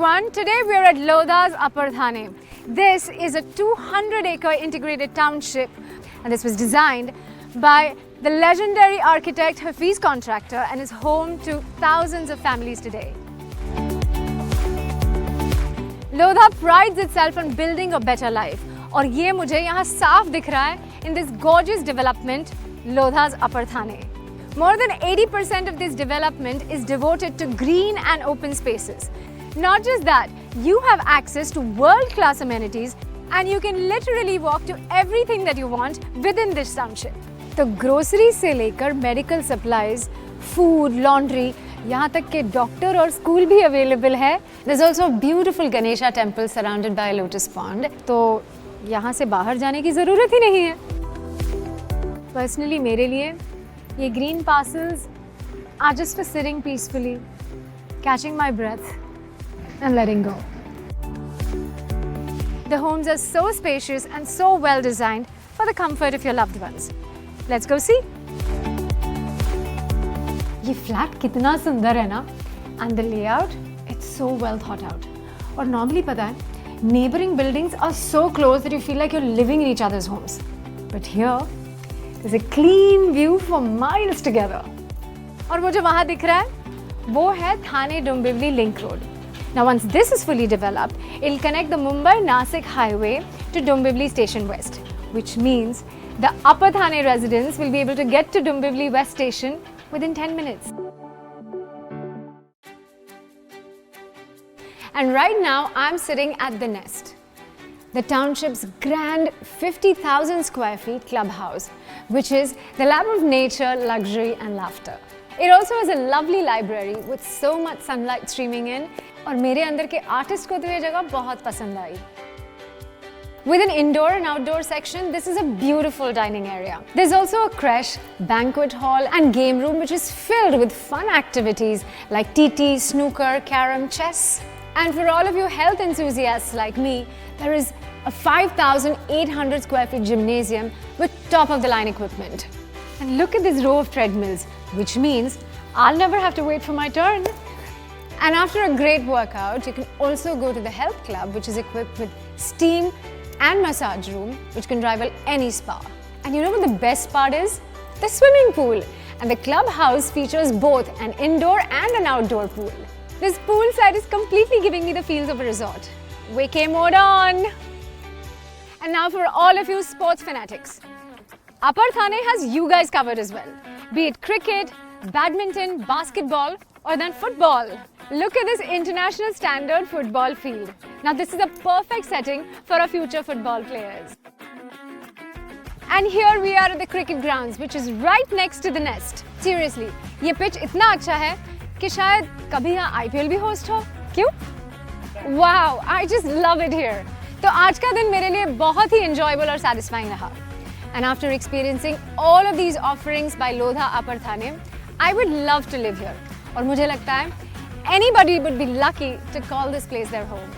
everyone, today we are at Lodha's Upper Thane. This is a 200-acre integrated township and this was designed by the legendary architect Hafiz Contractor and is home to thousands of families today. Lodha prides itself on building a better life और ये मुझे यहाँ साफ दिख रहा है in this gorgeous development, Lodha's Upper Thane. More than 80% of this development is devoted to green and open spaces. Not just that, you have access to world-class amenities and you can literally walk to everything that you want within this township. तो groceries से लेकर medical supplies, food, laundry, यहाँ तक के doctor और school भी available है. There's also a beautiful Ganesha temple surrounded by a lotus pond. तो यहाँ से बाहर जाने की ज़रूरत ही नहीं है. Personally मेरे लिए ये green parcels are just for sitting peacefully, catching my breath and letting go. The homes are so spacious and so well designed for the comfort of your loved ones. Let's go see. ये flat कितना सुंदर है ना, and the layout, it's so well thought out. और normally पता है, neighboring buildings are so close that you feel like you're living in each other's homes. But here, there's a clean view for miles together. और वो जो वहाँ दिख रहा है, वो है Thane Dombivli link road. Now once this is fully developed, it'll connect the Mumbai-Nasik highway to Dombivli Station West, which means the Upper Thane residents will be able to get to Dombivli West Station within 10 minutes. And right now, I'm sitting at The Nest, the township's grand 50,000 square feet clubhouse, which is the lab of nature, luxury and laughter. It also has a lovely library with so much sunlight streaming in, और मेरे अंदर के artist को तो ये जगह बहुत पसंद आई. With an indoor and outdoor section, this is a beautiful dining area. There's also a creche, banquet hall and game room which is filled with fun activities like TT, snooker, carom, chess. And for all of you health enthusiasts like me, there is a 5,800 square feet gymnasium with top of the line equipment. And look at this row of treadmills, which means I'll never have to wait for my turn. And after a great workout, you can also go to the health club, which is equipped with steam and massage room, which can rival any spa. And you know what the best part is? The swimming pool. And the clubhouse features both an indoor and an outdoor pool. This poolside is completely giving me the feels of a resort. Vacay mode on! And now for all of you sports fanatics. Upper Thane has you guys covered as well. Be it cricket, badminton, basketball, or then football. Look at this international standard football field. Now this is a perfect setting for our future football players. And here we are at the cricket grounds, which is right next to The Nest. Seriously, ये pitch इतना अच्छा है कि शायद कभी यहाँ IPL भी host हो. क्यों? Wow, I just love it here. तो आज का दिन मेरे लिए बहुत ही enjoyable और satisfying रहा. And after experiencing all of these offerings by Lodha Upper Thane, I would love to live here. और मुझे लगता है anybody would be lucky to call this place their home.